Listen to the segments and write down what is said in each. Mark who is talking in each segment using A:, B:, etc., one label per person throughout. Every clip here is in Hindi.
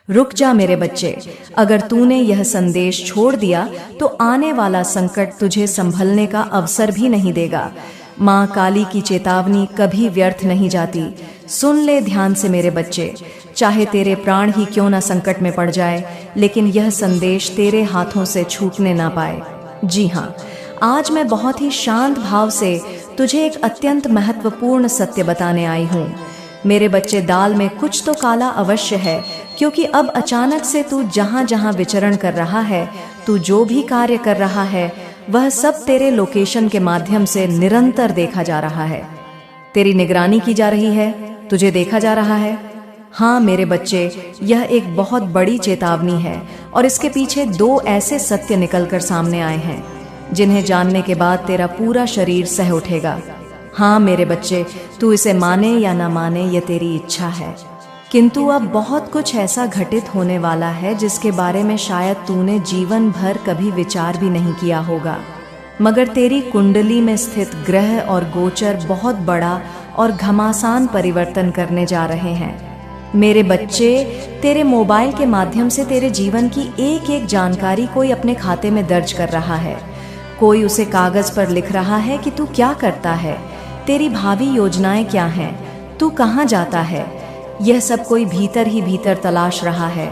A: रुक जा मेरे बच्चे, अगर तूने यह संदेश छोड़ दिया तो आने वाला संकट तुझे संभलने का अवसर भी नहीं देगा। माँ काली की चेतावनी कभी व्यर्थ नहीं जाती। सुन ले ध्यान से मेरे बच्चे, चाहे तेरे प्राण ही क्यों ना संकट में पड़ जाए, लेकिन यह संदेश तेरे हाथों से छूटने ना पाए। जी हाँ, आज मैं बहुत ही शांत भाव से तुझे एक अत्यंत महत्वपूर्ण सत्य बताने आई हूँ। मेरे बच्चे, दाल में कुछ तो काला अवश्य है, क्योंकि अब अचानक से तू जहाँ जहाँ विचरण कर रहा है, तू जो भी कार्य कर रहा है, वह सब तेरे लोकेशन के माध्यम से निरंतर देखा जा रहा है। तेरी निगरानी की जा रही है, तुझे देखा जा रहा है। हाँ मेरे बच्चे, यह एक बहुत बड़ी चेतावनी है और इसके पीछे दो ऐसे सत्य निकलकर सामने आए हैं जिन्हें जानने के बाद तेरा पूरा शरीर सह उठेगा। हाँ मेरे बच्चे, तू इसे माने या ना माने, यह तेरी इच्छा है, किंतु अब बहुत कुछ ऐसा घटित होने वाला है जिसके बारे में शायद तूने जीवन भर कभी विचार भी नहीं किया होगा। मगर तेरी कुंडली में स्थित ग्रह और गोचर बहुत बड़ा और घमासान परिवर्तन करने जा रहे हैं। मेरे बच्चे, तेरे मोबाइल के माध्यम से तेरे जीवन की एक एक जानकारी कोई अपने खाते में दर्ज कर रहा है। कोई उसे कागज पर लिख रहा है कि तू क्या करता है, तेरी भावी योजनाएं क्या हैं, तू कहाँ जाता है। यह सब कोई भीतर ही भीतर तलाश रहा है।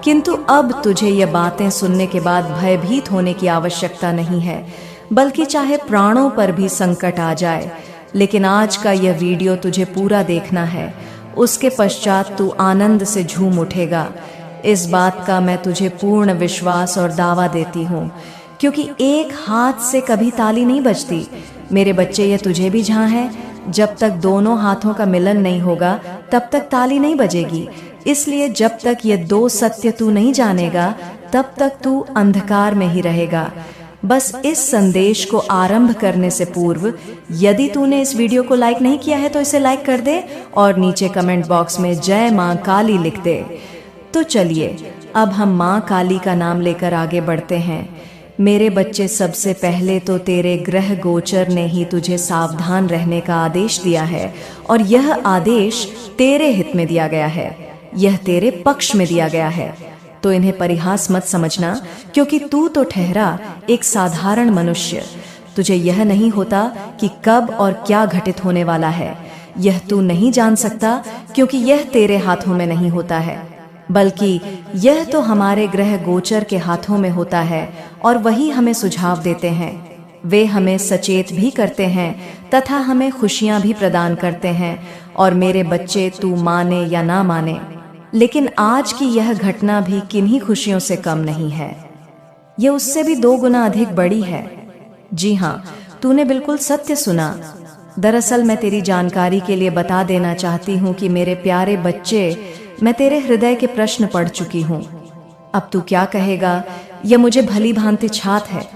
A: किंतु अब तुझे यह बातें सुनने के बाद भयभीत होने की आवश्यकता नहीं है, बल्कि चाहे प्राणों पर भी संकट आ जाए, लेकिन आज का यह वीडियो तुझे पूरा देखना है। उसके पश्चात तू आनंद से झूम उठेगा। इस बात का मैं तुझे पूर्ण विश्वास और दावा देती हूँ, क्योंकि एक हाथ से कभी ताली नहीं बजती। मेरे बच्चे, यह तुझे भी जहाँ है, जब तक दोनों हाथों का मिलन नहीं होगा तब तक ताली नहीं बजेगी। इसलिए जब तक ये दो सत्य तू नहीं जानेगा, तब तक तू अंधकार में ही रहेगा। बस इस संदेश को आरंभ करने से पूर्व यदि तूने इस वीडियो को लाइक नहीं किया है तो इसे लाइक कर दे और नीचे कमेंट बॉक्स में जय माँ काली लिख दे। तो चलिए अब हम माँ काली का नाम लेकर आगे बढ़ते हैं। मेरे बच्चे, सबसे पहले तो तेरे ग्रह गोचर ने ही तुझे सावधान रहने का आदेश दिया है, और यह आदेश तेरे हित में दिया गया है, यह तेरे पक्ष में दिया गया है। तो इन्हें परिहास मत समझना, क्योंकि तू तो ठहरा एक साधारण मनुष्य। तुझे यह नहीं होता कि कब और क्या घटित होने वाला है, यह तू नहीं जान सकता, क्योंकि यह तेरे हाथों में नहीं होता है, बल्कि यह तो हमारे ग्रह गोचर के हाथों में होता है, और वही हमें सुझाव देते हैं। वे हमें सचेत भी करते हैं तथा हमें खुशियां भी प्रदान करते हैं। और मेरे बच्चे, तू माने या ना माने, लेकिन आज की यह घटना भी किन्हीं खुशियों से कम नहीं है, यह उससे भी 2 गुना अधिक बड़ी है। जी हाँ, तूने बिल्कुल सत्य सुना। दरअसल मैं तेरी जानकारी के लिए बता देना चाहती हूँ कि मेरे प्यारे बच्चे, मैं तेरे हृदय के प्रश्न पढ़ चुकी हूँ। अब तू क्या कहेगा, यह मुझे भली भांति छात है।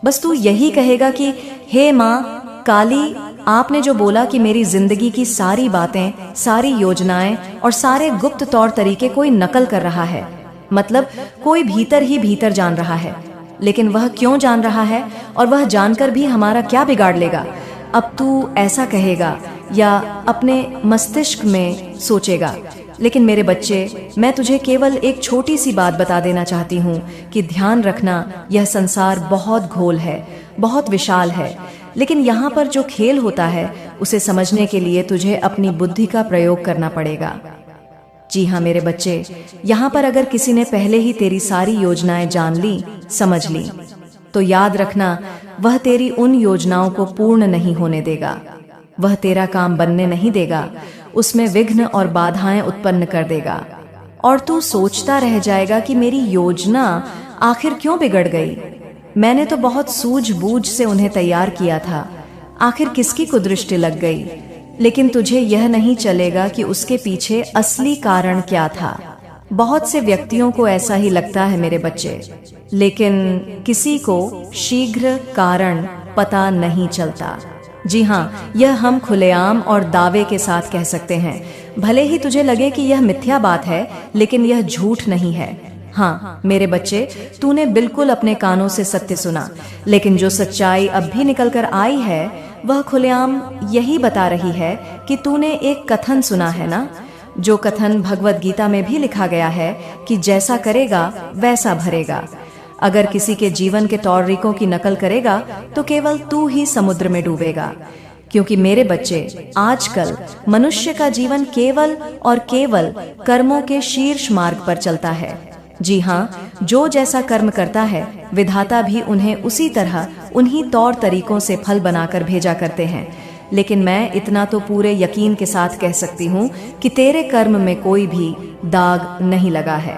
A: बस तू यही कहेगा कि हे माँ काली, आपने जो बोला कि मेरी जिंदगी की सारी बातें, सारी योजनाएं और सारे गुप्त तौर तरीके कोई नकल कर रहा है, मतलब कोई भीतर ही भीतर जान रहा है। लेकिन वह क्यों जान रहा है, और वह जानकर भी हमारा क्या बिगाड़ लेगा? अब तू ऐसा कहेगा या अपने मस्तिष्क में सोचेगा। लेकिन मेरे बच्चे, मैं तुझे केवल एक छोटी सी बात बता देना चाहती हूँ कि ध्यान रखना, यह संसार बहुत घोल है, बहुत विशाल है, लेकिन यहाँ पर जो खेल होता है उसे समझने के लिए तुझे अपनी बुद्धि का प्रयोग करना पड़ेगा। जी हाँ मेरे बच्चे, यहाँ पर अगर किसी ने पहले ही तेरी सारी योजनाएं जान ली, समझ ली, तो याद रखना, वह तेरी उन योजनाओं को पूर्ण नहीं होने देगा, वह तेरा काम बनने नहीं देगा, उसमें विघ्न और बाधाएं उत्पन्न कर देगा, और तू सोचता रह जाएगा कि मेरी योजना आखिर क्यों बिगड़ गई। मैंने तो बहुत सूझबूझ से उन्हें तैयार किया था, आखिर किसकी कुदृष्टि लग गई। लेकिन तुझे यह नहीं चलेगा कि उसके पीछे असली कारण क्या था। बहुत से व्यक्तियों को ऐसा ही लगता है मेरे बच्चे, लेकिन किसी को शीघ्र कारण पता नहीं चलता। जी हाँ, यह हम खुलेआम और दावे के साथ कह सकते हैं। भले ही तुझे लगे कि यह मिथ्या बात है, लेकिन यह झूठ नहीं है। हाँ मेरे बच्चे, तूने बिल्कुल अपने कानों से सत्य सुना, लेकिन जो सच्चाई अब भी निकल कर आई है वह खुलेआम यही बता रही है कि तूने एक कथन सुना है ना, जो कथन भगवत गीता में भी लिखा गया है कि जैसा करेगा वैसा भरेगा। अगर किसी के जीवन के तौर तरीकों की नकल करेगा तो केवल तू ही समुद्र में डूबेगा। क्योंकि मेरे बच्चे, आजकल मनुष्य का जीवन केवल और केवल कर्मों के शीर्ष मार्ग पर चलता है। जी हाँ, जो जैसा कर्म करता है विधाता भी उन्हें उसी तरह उन्हीं तौर तरीकों से फल बनाकर भेजा करते हैं। लेकिन मैं इतना तो पूरे यकीन के साथ कह सकती हूँ कि तेरे कर्म में कोई भी दाग नहीं लगा है।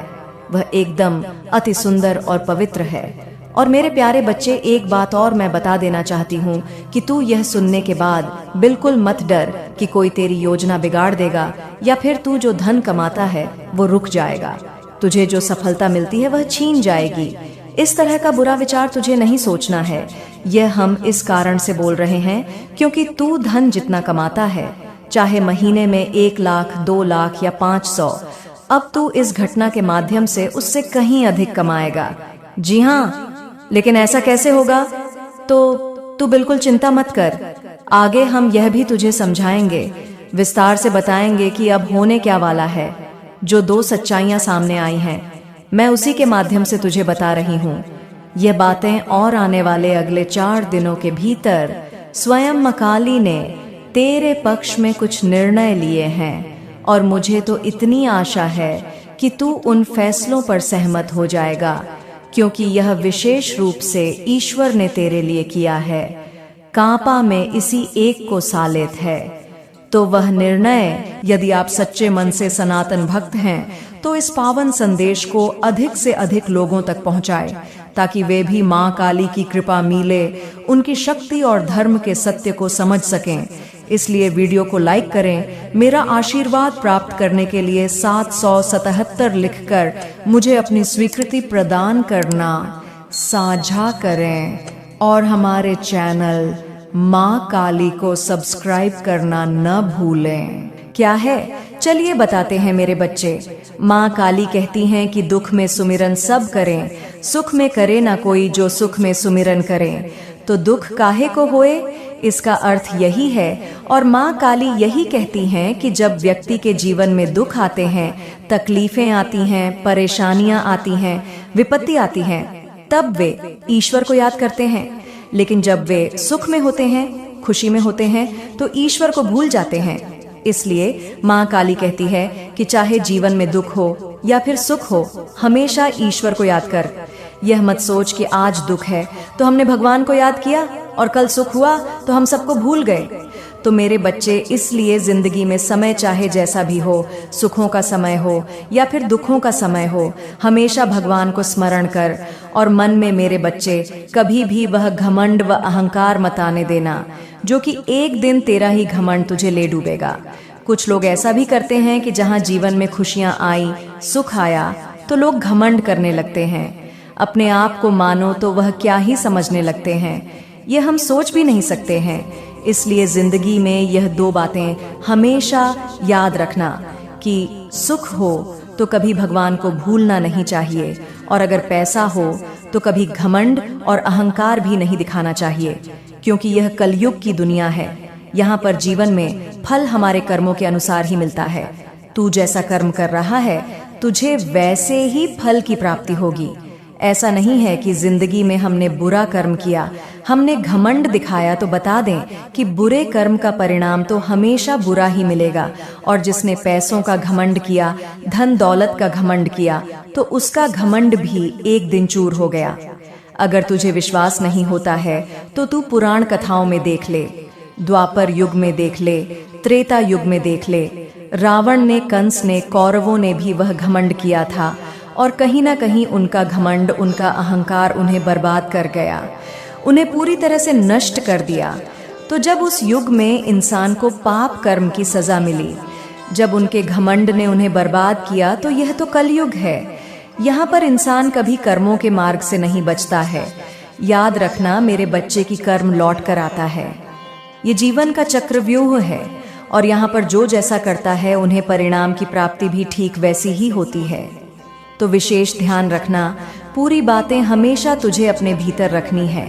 A: वह एकदम अति सुंदर और पवित्र है। और मेरे प्यारे बच्चे, एक बात और मैं बता देना चाहती हूँ कि तू यह सुनने के बाद बिल्कुल मत डर कि कोई तेरी योजना बिगाड़ देगा या फिर तू जो धन कमाता है वो रुक जाएगा। तुझे जो सफलता मिलती है वह छीन जाएगी। इस तरह का बुरा विचार तुझे नहीं सोचना है। यह हम इस कारण से बोल रहे हैं क्योंकि तू धन जितना कमाता है, चाहे महीने में 1 लाख, 2 लाख या 500, अब तू इस घटना के माध्यम से उससे कहीं अधिक कमाएगा। जी हाँ, लेकिन ऐसा कैसे होगा? तो तू बिल्कुल चिंता मत कर। आगे हम यह भी तुझे समझाएंगे, विस्तार से बताएंगे कि अब होने क्या वाला है। जो 2 सच्चाइयां सामने आई हैं, मैं उसी के माध्यम से तुझे बता रही हूँ। यह बातें और आने वाले अगले 4 दिनों के भीतर स्वयं मां काली ने तेरे पक्ष में कुछ निर्णय लिए हैं और मुझे तो इतनी आशा है कि तू उन फैसलों पर सहमत हो जाएगा, क्योंकि यह विशेष रूप से ईश्वर ने तेरे लिए किया है। कांपा में इसी एक को सालेत है। तो वह निर्णय, यदि आप सच्चे मन से सनातन भक्त हैं, तो इस पावन संदेश को अधिक से अधिक लोगों तक पहुंचाएं, ताकि वे भी मां काली की कृपा मिले, उनकी शक्ति और धर्म के सत्य को समझ सकें। इसलिए वीडियो को लाइक करें। मेरा आशीर्वाद प्राप्त करने के लिए 777 लिखकर मुझे अपनी स्वीकृति प्रदान करना, साझा करें और हमारे चैनल मां काली को सब्सक्राइब करना न भूलें। क्या है? चलिए बताते हैं मेरे बच्चे। मां काली कहती हैं कि दुख में सुमिरन सब करें, सुख में करे ना कोई जो सुख में सुमिरन करें। तो दुख काहे को होए, इसका अर्थ यही है। और मां काली यही कहती हैं कि जब व्यक्ति के जीवन में दुख आते हैं, तकलीफें आती हैं, परेशानियां आती हैं, विपत्ति आती हैं, तब वे ईश्वर को याद करते हैं। लेकिन जब वे सुख में होते हैं, खुशी में होते हैं, तो ईश्वर को भूल जाते हैं। इसलिए मां काली कहती है कि चाहे जीवन में दुख हो या फिर सुख हो, हमेशा ईश्वर को याद कर। यह मत सोच कि आज दुख है तो हमने भगवान को याद किया और कल सुख हुआ तो हम सबको भूल गए। तो मेरे बच्चे, इसलिए जिंदगी में समय चाहे जैसा भी हो, सुखों का समय हो या फिर दुखों का समय हो, हमेशा भगवान को स्मरण कर। और मन में मेरे बच्चे कभी भी वह घमंड व अहंकार मत आने देना, जो कि एक दिन तेरा ही घमंड तुझे ले डूबेगा। कुछ लोग ऐसा भी करते हैं कि जहां जीवन में खुशियां आई, सुख आया, तो लोग घमंड करने लगते हैं। अपने आप को मानो तो वह क्या ही समझने लगते हैं, यह हम सोच भी नहीं सकते हैं। इसलिए जिंदगी में यह 2 बातें हमेशा याद रखना कि सुख हो तो कभी भगवान को भूलना नहीं चाहिए, और अगर पैसा हो तो कभी घमंड और अहंकार भी नहीं दिखाना चाहिए, क्योंकि यह कलयुग की दुनिया है। यहाँ पर जीवन में फल हमारे कर्मों के अनुसार ही मिलता है। तू जैसा कर्म कर रहा है, तुझे वैसे ही फल की प्राप्ति होगी। ऐसा नहीं है कि जिंदगी में हमने बुरा कर्म किया, हमने घमंड दिखाया तो बता दें कि बुरे कर्म का परिणाम तो हमेशा बुरा ही मिलेगा। और जिसने पैसों का घमंड किया, धन दौलत का घमंड किया, तो उसका घमंड भी एक दिन चूर हो गया। अगर तुझे विश्वास नहीं होता है तो तू पुराण कथाओं में देख ले, द्वापर युग में देख ले, त्रेता युग में देख ले। रावण ने, कंस ने, कौरवों ने भी वह घमंड किया था, और कहीं ना कहीं उनका घमंड, उनका अहंकार उन्हें बर्बाद कर गया, उन्हें पूरी तरह से नष्ट कर दिया। तो जब उस युग में इंसान को पाप कर्म की सजा मिली, जब उनके घमंड ने उन्हें बर्बाद किया, तो यह तो कलयुग है। यहाँ पर इंसान कभी कर्मों के मार्ग से नहीं बचता है। याद रखना मेरे बच्चे की कर्म लौट कर आता है। ये जीवन का चक्रव्यूह है, और यहाँ पर जो जैसा करता है उन्हें परिणाम की प्राप्ति भी ठीक वैसी ही होती है। तो विशेष ध्यान रखना, पूरी बातें हमेशा तुझे अपने भीतर रखनी है,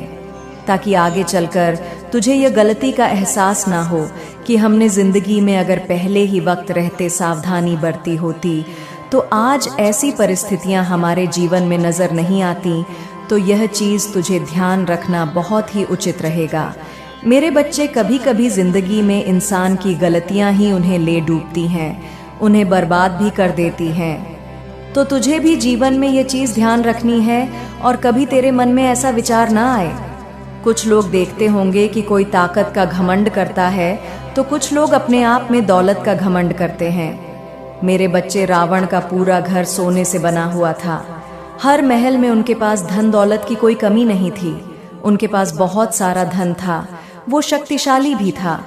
A: ताकि आगे चलकर तुझे यह गलती का एहसास ना हो कि हमने जिंदगी में अगर पहले ही वक्त रहते सावधानी बरती होती तो आज ऐसी परिस्थितियां हमारे जीवन में नजर नहीं आती। तो यह चीज तुझे ध्यान रखना बहुत ही उचित रहेगा। मेरे बच्चे, कभी कभी जिंदगी में इंसान की गलतियां ही उन्हें ले डूबती हैं, उन्हें बर्बाद भी कर देती हैं। तो तुझे भी जीवन में ये चीज ध्यान रखनी है और कभी तेरे मन में ऐसा विचार ना आए। कुछ लोग देखते होंगे कि कोई ताकत का घमंड करता है तो कुछ लोग अपने आप में दौलत का घमंड करते हैं। मेरे बच्चे, रावण का पूरा घर सोने से बना हुआ था। हर महल में उनके पास धन दौलत की कोई कमी नहीं थी। उनके पास बहुत सारा धन था, वो शक्तिशाली भी था,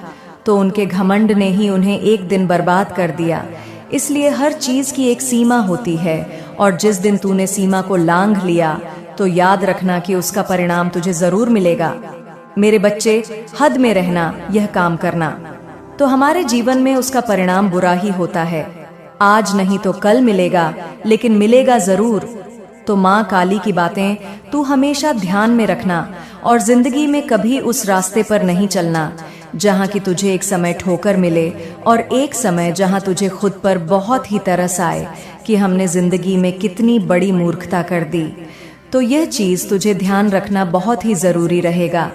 A: तो उनके घमंड ने ही उन्हें एक दिन बर्बाद कर दिया। इसलिए हर चीज की एक सीमा होती है और जिस दिन तूने सीमा को लांघ लिया तो याद रखना कि उसका परिणाम तुझे जरूर मिलेगा। मेरे बच्चे, हद में रहना, यह काम करना तो हमारे जीवन में उसका परिणाम बुरा ही होता है। आज नहीं तो कल मिलेगा, लेकिन मिलेगा जरूर। तो माँ काली की बातें तू हमेशा ध्यान में रखना और जिंदगी में कभी उस रास्ते पर नहीं चलना जहाँ की तुझे एक समय ठोकर मिले और एक समय जहाँ तुझे खुद पर बहुत ही तरस आए कि हमने जिंदगी में कितनी बड़ी मूर्खता कर दी। तो यह चीज तुझे ध्यान रखना बहुत ही जरूरी रहेगा।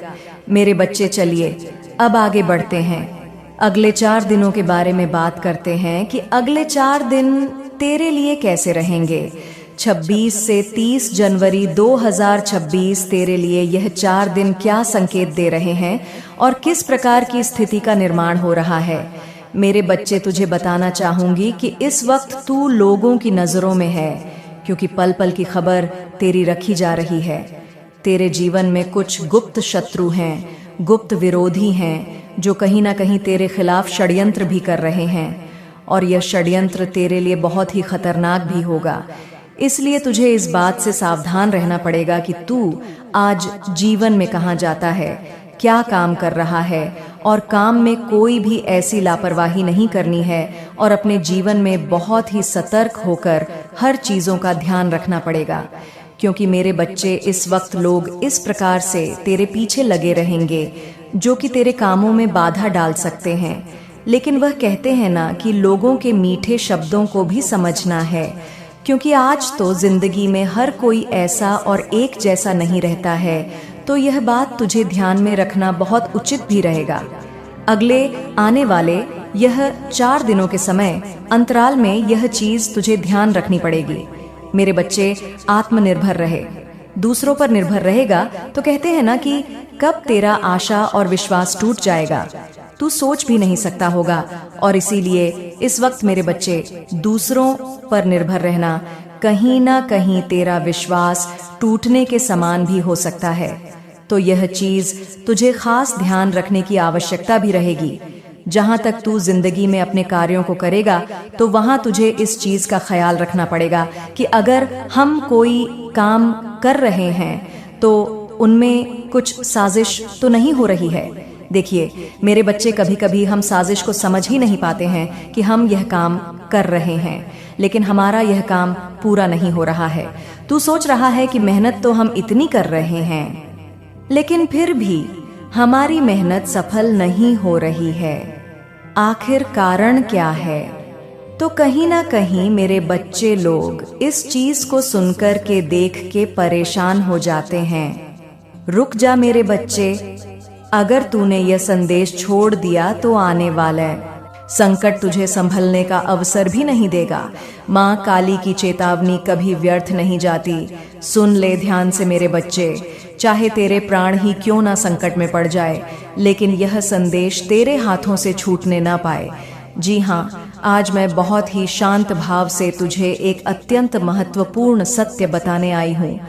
A: मेरे बच्चे, चलिए अब आगे बढ़ते हैं। अगले 4 दिनों के बारे में बात करते हैं कि अगले 4 दिन तेरे लिए कैसे रहेंगे। 26 से 30 जनवरी 2026 तेरे लिए यह 4 दिन क्या संकेत दे रहे हैं और किस प्रकार की स्थिति का निर्माण हो रहा है। मेरे बच्चे, तुझे बताना चाहूंगी कि इस वक्त तू लोगों की नजरों में है, क्योंकि पल पल की खबर तेरी रखी जा रही है। तेरे जीवन में कुछ गुप्त शत्रु हैं, गुप्त विरोधी हैं, जो कहीं ना कहीं तेरे खिलाफ षड्यंत्र भी कर रहे हैं और यह षड्यंत्र तेरे लिए बहुत ही खतरनाक भी होगा। इसलिए तुझे इस बात से सावधान रहना पड़ेगा कि तू आज जीवन में कहाँ जाता है, क्या काम कर रहा है और काम में कोई भी ऐसी लापरवाही नहीं करनी है और अपने जीवन में बहुत ही सतर्क होकर हर चीजों का ध्यान रखना पड़ेगा। क्योंकि मेरे बच्चे, इस वक्त लोग इस प्रकार से तेरे पीछे लगे रहेंगे जो कि तेरे कामों में बाधा डाल सकते हैं। लेकिन वह कहते हैं ना कि लोगों के मीठे शब्दों को भी समझना है, क्योंकि आज तो जिंदगी में हर कोई ऐसा और एक जैसा नहीं रहता है। तो यह बात तुझे ध्यान में रखना बहुत उचित भी रहेगा। अगले आने वाले यह 4 दिनों के समय अंतराल में यह चीज तुझे ध्यान रखनी पड़ेगी। मेरे बच्चे, आत्मनिर्भर रहे। दूसरों पर निर्भर रहेगा तो कहते हैं ना कि कब तेरा आशा और विश्वास टूट जाएगा तू सोच भी नहीं सकता होगा। और इसीलिए इस वक्त मेरे बच्चे, दूसरों पर निर्भर रहना कहीं ना कहीं तेरा विश्वास टूटने के समान भी हो सकता है। तो यह चीज तुझे खास ध्यान रखने की आवश्यकता भी रहेगी। जहां तक तू जिंदगी में अपने कार्यों को करेगा तो वहां तुझे इस चीज का ख्याल रखना पड़ेगा कि अगर हम कोई काम कर रहे हैं तो उनमें कुछ साजिश तो नहीं हो रही है। देखिए मेरे बच्चे, कभी कभी हम साजिश को समझ ही नहीं पाते हैं कि हम यह काम कर रहे हैं, लेकिन हमारा यह काम पूरा नहीं हो रहा है। तू सोच रहा है कि मेहनत तो हम इतनी कर रहे हैं, लेकिन फिर भी हमारी मेहनत सफल नहीं हो रही है। आखिर कारण क्या है? तो कहीं ना कहीं मेरे बच्चे लोग इस चीज को सुनकर के देख के परेशान हो जाते हैं। रुक जा मेरे बच्चे, अगर तूने यह संदेश छोड़ दिया तो आने वाला संकट तुझे संभलने का अवसर भी नहीं देगा। माँ काली की चेतावनी कभी व्यर्थ नहीं जाती। सुन ले ध्यान से मेरे बच्चे, चाहे तेरे प्राण ही क्यों ना संकट में पड़ जाए, लेकिन यह संदेश तेरे हाथों से छूटने ना पाए। जी हाँ, आज मैं बहुत ही शांत भाव से तुझे एक अत्यंत महत्वपूर्ण सत्य बताने आई हूँ।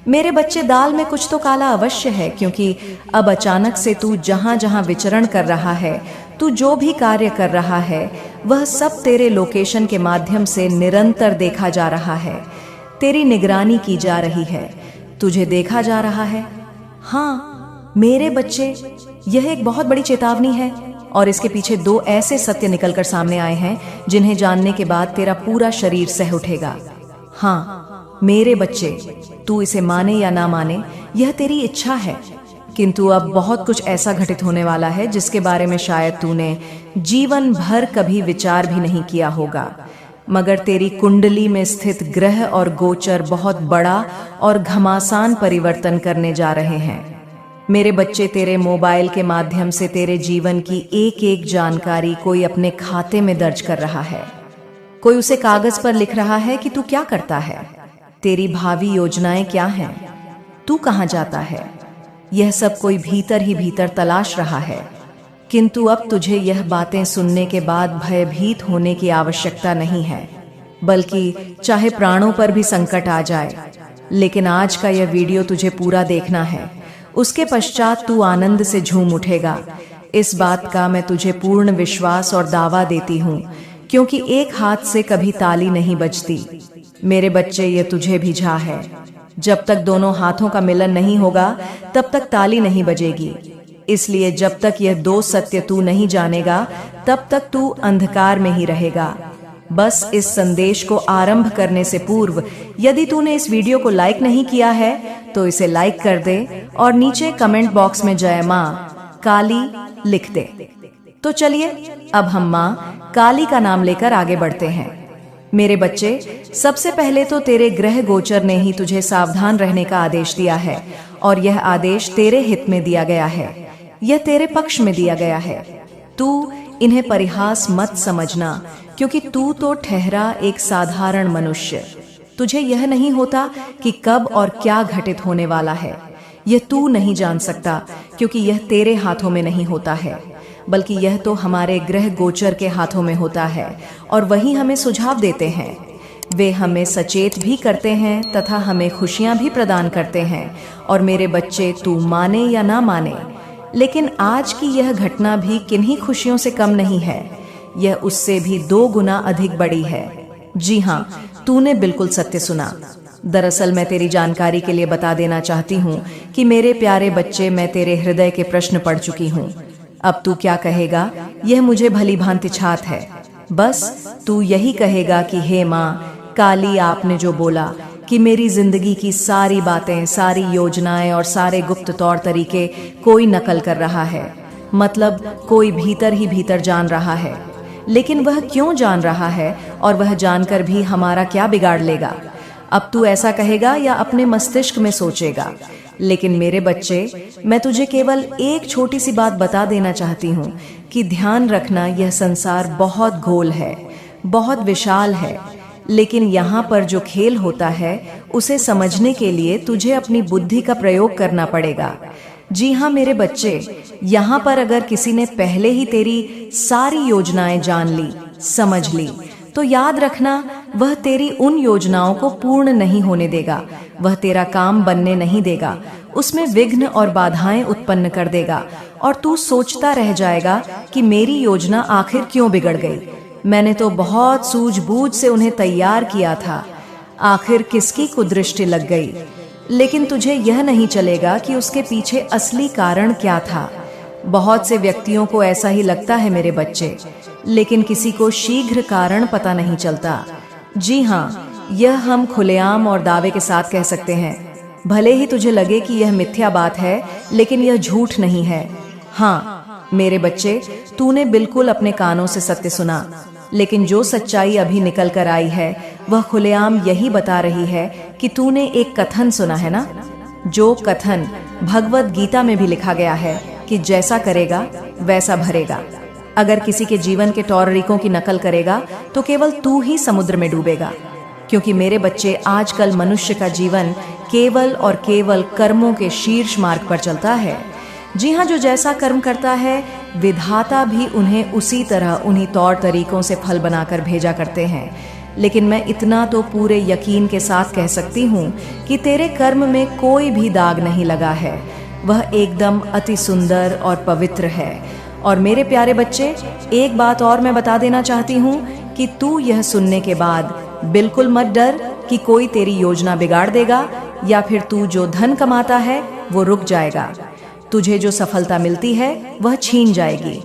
A: मेरे बच्चे, दाल में कुछ तो काला अवश्य है, क्योंकि अब अचानक से तू जहाँ जहाँ विचरण कर रहा है, तू जो भी कार्य कर रहा है, वह सब तेरे लोकेशन के माध्यम से निरंतर देखा जा रहा है। तेरी निगरानी की जा रही है, तुझे देखा जा रहा है। हाँ मेरे बच्चे, यह एक बहुत बड़ी चेतावनी है और इसके पीछे 2 ऐसे सत्य निकलकर सामने आए हैं जिन्हें जानने के बाद तेरा पूरा शरीर सह उठेगा। हाँ मेरे बच्चे, तू इसे माने या ना माने, यह तेरी इच्छा है, किंतु अब बहुत कुछ ऐसा घटित होने वाला है जिसके बारे में शायद तूने जीवन भर कभी विचार भी नहीं किया होगा। मगर तेरी कुंडली में स्थित ग्रह और गोचर बहुत बड़ा और घमासान परिवर्तन करने जा रहे हैं। मेरे बच्चे, तेरे मोबाइल के माध्यम से तेरे जीवन की एक एक जानकारी कोई अपने खाते में दर्ज कर रहा है। कोई उसे कागज पर लिख रहा है कि तू क्या करता है, तेरी भावी योजनाएं क्या हैं, तू कहाँ जाता है। यह सब कोई भीतर ही भीतर तलाश रहा है। किंतु अब तुझे यह बातें सुनने के बाद भयभीत होने की आवश्यकता नहीं है, बल्कि चाहे प्राणों पर भी संकट आ जाए, लेकिन आज का यह वीडियो तुझे पूरा देखना है। उसके पश्चात तू आनंद से झूम उठेगा। इस बात का मैं तुझे पूर्ण विश्वास और दावा देती हूँ, क्योंकि एक हाथ से कभी ताली नहीं बजती। मेरे बच्चे, ये तुझे भी झा है। जब तक दोनों हाथों का मिलन नहीं होगा तब तक ताली नहीं बजेगी। इसलिए जब तक यह दो सत्य तू नहीं जानेगा तब तक तू अंधकार में ही रहेगा। बस इस संदेश को आरंभ करने से पूर्व यदि तूने इस वीडियो को लाइक नहीं किया है तो इसे लाइक कर दे और नीचे कमेंट बॉक्स में जय मां काली लिख दे। तो चलिए अब हम मां काली का नाम लेकर आगे बढ़ते हैं। मेरे बच्चे, सबसे पहले तो तेरे ग्रह गोचर ने ही तुझे सावधान रहने का आदेश दिया है, और यह आदेश तेरे हित में दिया गया है, यह तेरे पक्ष में दिया गया है। तू इन्हें परिहास मत समझना, क्योंकि तू तो ठहरा एक साधारण मनुष्य। तुझे यह नहीं होता कि कब और क्या घटित होने वाला है, यह तू नहीं जान सकता, क्योंकि यह तेरे हाथों में नहीं होता है, बल्कि यह तो हमारे ग्रह गोचर के हाथों में होता है, और वही हमें सुझाव देते हैं। वे हमें सचेत भी करते हैं तथा हमें खुशियां भी प्रदान करते हैं। और मेरे बच्चे, तू माने या ना माने, लेकिन आज की यह घटना भी किन्हीं खुशियों से कम नहीं है, यह उससे भी 2 गुना अधिक बड़ी है। जी हाँ, तूने बिल्कुल सत्य सुना। दरअसल मैं तेरी जानकारी के लिए बता देना चाहती हूँ कि मेरे प्यारे बच्चे, मैं तेरे हृदय के प्रश्न पढ़ चुकी हूँ। अब तू क्या कहेगा यह मुझे भली भांति छात है। बस तू यही कहेगा कि हे माँ काली, आपने जो बोला कि मेरी जिंदगी की सारी बातें, सारी योजनाएं और सारे गुप्त तौर तरीके कोई नकल कर रहा है, मतलब कोई भीतर ही भीतर जान रहा है। लेकिन वह क्यों जान रहा है और वह जानकर भी हमारा क्या बिगाड़ लेगा? अब तू ऐसा कहेगा या अपने मस्तिष्क में सोचेगा। लेकिन मेरे बच्चे, मैं तुझे केवल एक छोटी सी बात बता देना चाहती हूँ कि ध्यान रखना, यह संसार बहुत गोल है, बहुत विशाल है, लेकिन यहाँ पर जो खेल होता है उसे समझने के लिए तुझे अपनी बुद्धि का प्रयोग करना पड़ेगा। जी हाँ मेरे बच्चे, यहाँ पर अगर किसी ने पहले ही तेरी सारी योजनाएं जान ली, समझ ली, तो याद रखना वह तेरी उन योजनाओं को पूर्ण नहीं होने देगा, वह तेरा काम बनने नहीं देगा, उसमें विघ्न और बाधाएं उत्पन्न कर देगा, और तू सोचता रह जाएगा कि मेरी योजना आखिर क्यों बिगड़ गई। मैंने तो बहुत सूझबूझ से उन्हें तैयार किया था, आखिर किसकी कुदृष्टि लग गई। लेकिन तुझे यह नहीं चलेगा कि उसके पीछे असली कारण क्या था। बहुत से व्यक्तियों को ऐसा ही लगता है मेरे बच्चे, लेकिन किसी को शीघ्र कारण पता नहीं चलता। जी हाँ, यह हम खुलेआम और दावे के साथ कह सकते हैं। भले ही तुझे लगे कि यह मिथ्या बात है, लेकिन यह झूठ नहीं है। हाँ मेरे बच्चे, तूने बिल्कुल अपने कानों से सत्य सुना, लेकिन जो सच्चाई अभी निकल कर आई है वह खुलेआम यही बता रही है कि तूने एक कथन सुना है ना, जो कथन भगवत गीता में भी लिखा गया है कि जैसा करेगा वैसा भरेगा। अगर किसी के जीवन के तौर तरीकों की नकल करेगा तो केवल तू ही समुद्र में डूबेगा, क्योंकि मेरे बच्चे, आजकल मनुष्य का जीवन केवल और केवल कर्मों के शीर्ष मार्ग पर चलता है। जी हाँ, जो जैसा कर्म करता है विधाता भी उन्हें उसी तरह, उन्हीं तौर तरीकों से फल बनाकर भेजा करते हैं। लेकिन मैं इतना तो पूरे यकीन के साथ कह सकती हूँ कि तेरे कर्म में कोई भी दाग नहीं लगा है, वह एकदम अति सुंदर और पवित्र है। और मेरे प्यारे बच्चे, एक बात और मैं बता देना चाहती हूँ कि तू यह सुनने के बाद बिल्कुल मत डर कि कोई तेरी योजना बिगाड़ देगा, या फिर तू जो धन कमाता है वो रुक जाएगा, तुझे जो सफलता मिलती है वह छीन जाएगी।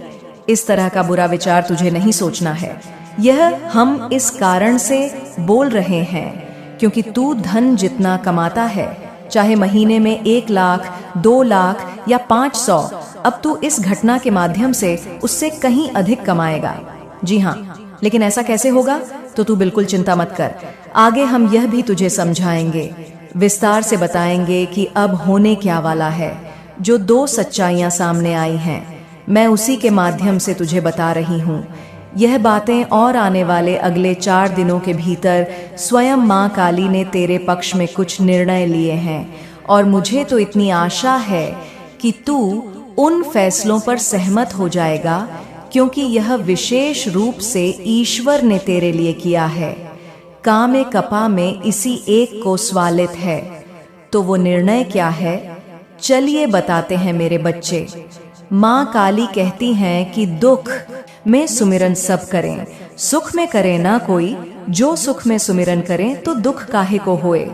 A: इस तरह का बुरा विचार तुझे नहीं सोचना है। यह हम इस कारण से बोल रहे हैं क्योंकि तू धन जितना कमाता है, चाहे महीने में 1 लाख, 2 लाख या 500, अब तू इस घटना के माध्यम से उससे कहीं अधिक कमाएगा। जी हाँ, लेकिन ऐसा कैसे होगा? तो तू बिल्कुल चिंता मत कर, आगे हम यह भी तुझे समझाएंगे, विस्तार से बताएंगे कि अब होने क्या वाला है। जो 2 सच्चाइयां सामने आई हैं, मैं उसी के माध्यम से तुझे बता रही हूँ। यह बातें और आने वाले अगले 4 दिनों के भीतर स्वयं माँ काली ने तेरे पक्ष में कुछ निर्णय लिए हैं, और मुझे तो इतनी आशा है कि तू उन फैसलों पर सहमत हो जाएगा, क्योंकि यह विशेष रूप से ईश्वर ने तेरे लिए किया है। कामे कपा में इसी एक को स्वालित है। तो वो निर्णय क्या है? चलिए बताते हैं मेरे बच्चे। माँ काली कहती हैं कि दुख में सुमिरन सब करें, सुख में करे ना कोई। जो सुख में सुमिरन करें तो दुख काहे को होए।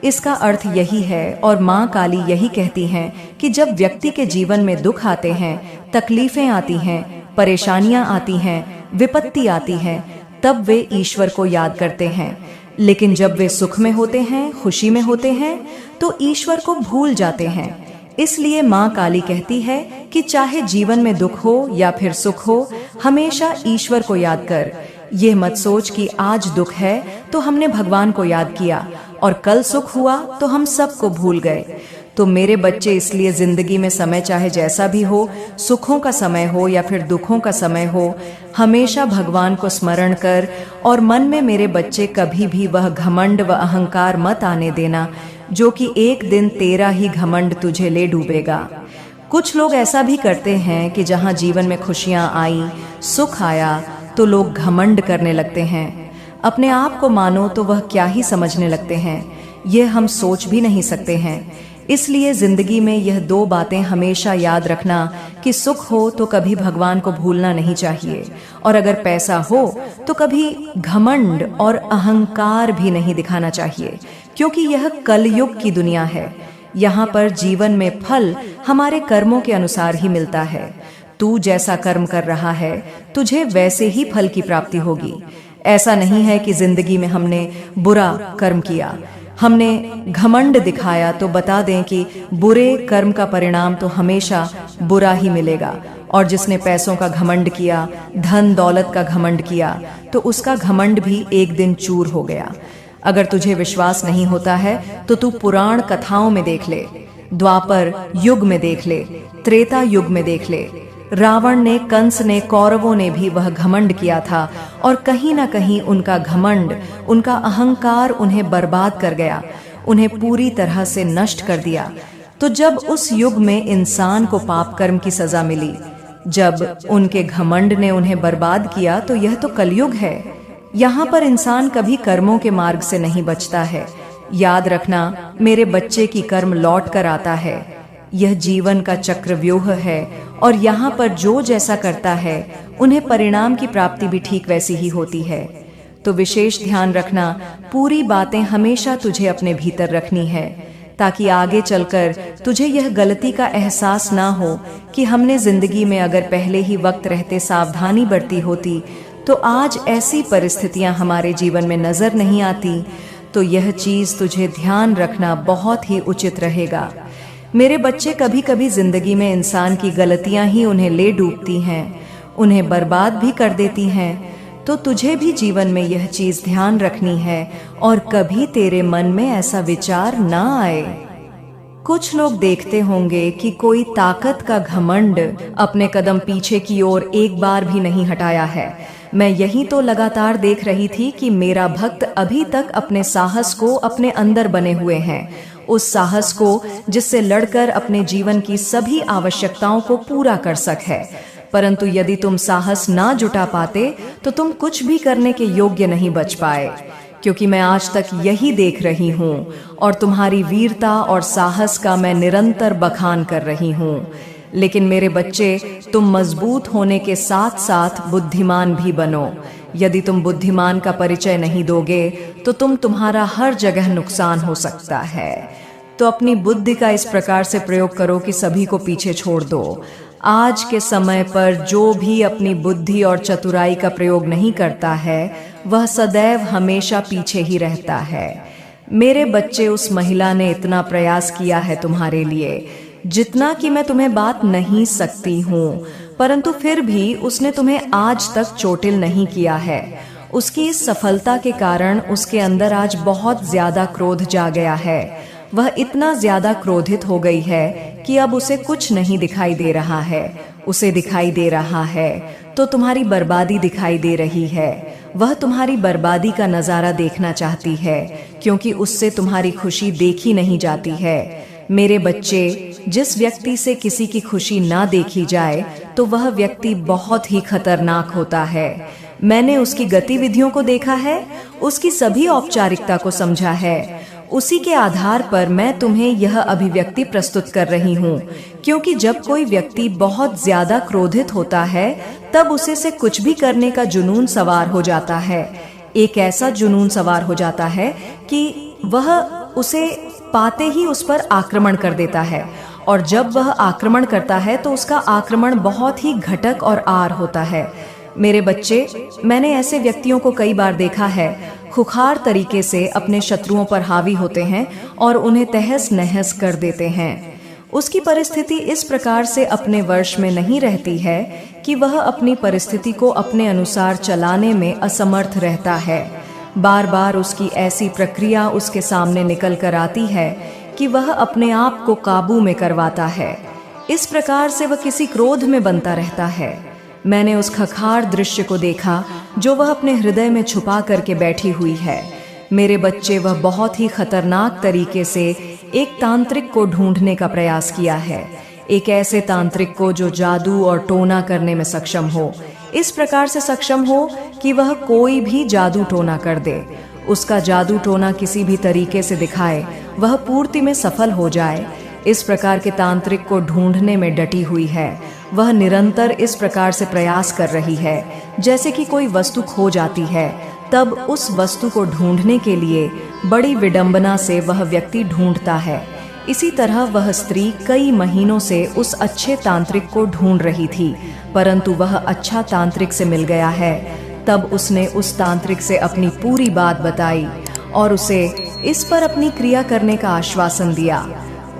A: इसका अर्थ यही है, और माँ काली यही कहती हैं कि जब व्यक्ति के जीवन में दुख आते हैं, तकलीफें आती हैं, परेशानियां आती हैं, विपत्ति आती है, तब वे ईश्वर को याद करते हैं। लेकिन जब वे सुख में होते हैं, खुशी में होते हैं, तो ईश्वर को भूल जाते हैं। इसलिए माँ काली कहती है कि चाहे जीवन में दुख हो या फिर सुख हो, हमेशा ईश्वर को याद कर। यह मत सोच कि आज दुख है तो हमने भगवान को याद किया और कल सुख हुआ तो हम सबको भूल गए। तो मेरे बच्चे, इसलिए जिंदगी में समय चाहे जैसा भी हो, सुखों का समय हो या फिर दुखों का समय हो, हमेशा भगवान को स्मरण कर, और मन में मेरे बच्चे कभी भी वह घमंड व अहंकार मत आने देना, जो कि एक दिन तेरा ही घमंड तुझे ले डूबेगा। कुछ लोग ऐसा भी करते हैं कि जहाँ जीवन में खुशियाँ आई, सुख आया, तो लोग घमंड करने लगते हैं। अपने आप को मानो तो वह क्या ही समझने लगते हैं, यह हम सोच भी नहीं सकते हैं। इसलिए जिंदगी में यह 2 बातें हमेशा याद रखना कि सुख हो तो कभी भगवान को भूलना नहीं चाहिए, और अगर पैसा हो तो कभी घमंड और अहंकार भी नहीं दिखाना चाहिए, क्योंकि यह कलयुग की दुनिया है। यहाँ पर जीवन में फल हमारे कर्मों के अनुसार ही मिलता है। तू जैसा कर्म कर रहा है, तुझे वैसे ही फल की प्राप्ति होगी। ऐसा नहीं है कि जिंदगी में हमने बुरा कर्म किया, हमने घमंड दिखाया तो बता दें कि बुरे कर्म का परिणाम तो हमेशा बुरा ही मिलेगा। और जिसने पैसों का घमंड किया, धन दौलत का घमंड किया, तो उसका घमंड भी एक दिन चूर हो गया। अगर तुझे विश्वास नहीं होता है तो तू पुराण कथाओं में देख ले, द्वापर युग में देख ले, त्रेता युग में देख ले। रावण ने, कंस ने, कौरवों ने भी वह घमंड किया था, और कहीं ना कहीं उनका घमंड, उनका अहंकार उन्हें बर्बाद कर गया, उन्हें पूरी तरह से नष्ट कर दिया। तो जब उस युग में इंसान को पाप कर्म की सजा मिली, जब उनके घमंड ने उन्हें बर्बाद किया, तो यह तो कलयुग है। यहाँ पर इंसान कभी कर्मों के मार्ग से नहीं बचता है। याद रखना मेरे बच्चे की कर्म लौट कर आता है। यह जीवन का चक्रव्यूह है, और यहाँ पर जो जैसा करता है, उन्हें परिणाम की प्राप्ति भी ठीक वैसी ही होती है। तो विशेष ध्यान रखना, पूरी बातें हमेशा तुझे अपने भीतर रखनी है, ताकि आगे चलकर तुझे यह गलती का एहसास ना हो कि हमने जिंदगी में अगर पहले ही वक्त रहते सावधानी बरती होती, तो आज ऐसी परिस्थितियां हमारे जीवन में नजर नहीं आती। तो यह चीज तुझे ध्यान रखना बहुत ही उचित रहेगा। मेरे बच्चे, कभी कभी जिंदगी में इंसान की गलतियां ही उन्हें ले डूबती हैं, उन्हें बर्बाद भी कर देती हैं। तो तुझे भी जीवन में यह चीज ध्यान रखनी है, और कभी तेरे मन में ऐसा विचार ना आए। कुछ लोग देखते होंगे कि कोई ताकत का घमंड अपने कदम पीछे की ओर एक बार भी नहीं हटाया है। मैं यही तो लगातार देख रही थी कि मेरा भक्त अभी तक अपने साहस को अपने अंदर बने हुए हैं, उस साहस को जिससे लड़कर अपने जीवन की सभी आवश्यकताओं को पूरा कर सके। परंतु यदि तुम साहस ना जुटा पाते तो तुम कुछ भी करने के योग्य नहीं बच पाए, क्योंकि मैं आज तक यही देख रही हूँ, और तुम्हारी वीरता और साहस का मैं निरंतर बखान कर रही हूँ। लेकिन मेरे बच्चे, तुम मजबूत होने के साथ साथ बुद्धिमान भी बनो। यदि तुम बुद्धिमान का परिचय नहीं दोगे तो तुम्हारा हर जगह नुकसान हो सकता है। तो अपनी बुद्धि का इस प्रकार से प्रयोग करो कि सभी को पीछे छोड़ दो। आज के समय पर जो भी अपनी बुद्धि और चतुराई का प्रयोग नहीं करता है, वह सदैव हमेशा पीछे ही रहता है। मेरे बच्चे, उस महिला ने इतना प्रयास किया है तुम्हारे लिए, जितना कि मैं तुम्हें बात नहीं सकती हूँ, परंतु फिर भी उसने तुम्हें आज तक चोटिल नहीं किया है। उसकी इस सफलता के कारण उसके अंदर आज बहुत ज्यादा क्रोध जा गया है। वह इतना ज्यादा क्रोधित हो गई है कि अब उसे कुछ नहीं दिखाई दे रहा है। उसे दिखाई दे रहा है तो तुम्हारी बर्बादी दिखाई दे रही है। वह तुम्हारी बर्बादी का नजारा देखना चाहती है, क्योंकि उससे तुम्हारी खुशी देखी नहीं जाती है। मेरे बच्चे, जिस व्यक्ति से किसी की खुशी ना देखी जाए तो वह व्यक्ति बहुत ही खतरनाक होता है। मैंने उसकी गतिविधियों को देखा है, उसकी सभी औपचारिकता को समझा है। उसी के आधार पर मैं तुम्हें यह अभिव्यक्ति प्रस्तुत कर रही हूँ, क्योंकि जब कोई व्यक्ति बहुत ज्यादा क्रोधित होता है तब उसे से कुछ भी करने का जुनून सवार हो जाता है। एक ऐसा जुनून सवार हो जाता है कि वह उसे पाते ही उस पर आक्रमण कर देता है, और जब वह आक्रमण करता है तो उसका आक्रमण बहुत ही घटक और आर होता है। मेरे बच्चे, मैंने ऐसे व्यक्तियों को कई बार देखा है, खुखार तरीके से अपने शत्रुओं पर हावी होते हैं और उन्हें तहस नहस कर देते हैं। उसकी परिस्थिति इस प्रकार से अपने वर्ष में नहीं रहती है कि वह अपनी परिस्थिति को अपने अनुसार चलाने में असमर्थ रहता है। बार बार उसकी ऐसी प्रक्रिया उसके सामने निकल कर आती है कि वह अपने आप को काबू में करवाता है। इस प्रकार से वह किसी क्रोध में बनता रहता है। मैंने उस खखार दृश्य को देखा जो वह अपने हृदय में छुपा करके बैठी हुई है। मेरे बच्चे, वह बहुत ही खतरनाक तरीके से एक तांत्रिक को ढूंढने का प्रयास किया है, एक ऐसे तांत्रिक को जो जादू और टोना करने में सक्षम हो, इस प्रकार से सक्षम हो कि वह कोई भी जादू टोना कर दे। उसका जादू टोना किसी भी तरीके से दिखाए, वह पूर्ति में सफल हो जाए। इस प्रकार के तांत्रिक को ढूंढने में डटी हुई है। वह निरंतर इस प्रकार से प्रयास कर रही है, जैसे कि कोई वस्तु खो जाती है, तब उस वस्तु को ढूंढने के लिए बड़ी विडंबना से वह व्यक्ति ढूंढता है। इसी तरह वह स्त्री कई महीनों से उस अच्छे तांत्रिक को ढूंढ रही थी, परंतु वह अच्छा तांत्रिक से मिल गया है। तब उसने उस तांत्रिक से अपनी पूरी बात बताई और उसे इस पर अपनी क्रिया करने का आश्वासन दिया।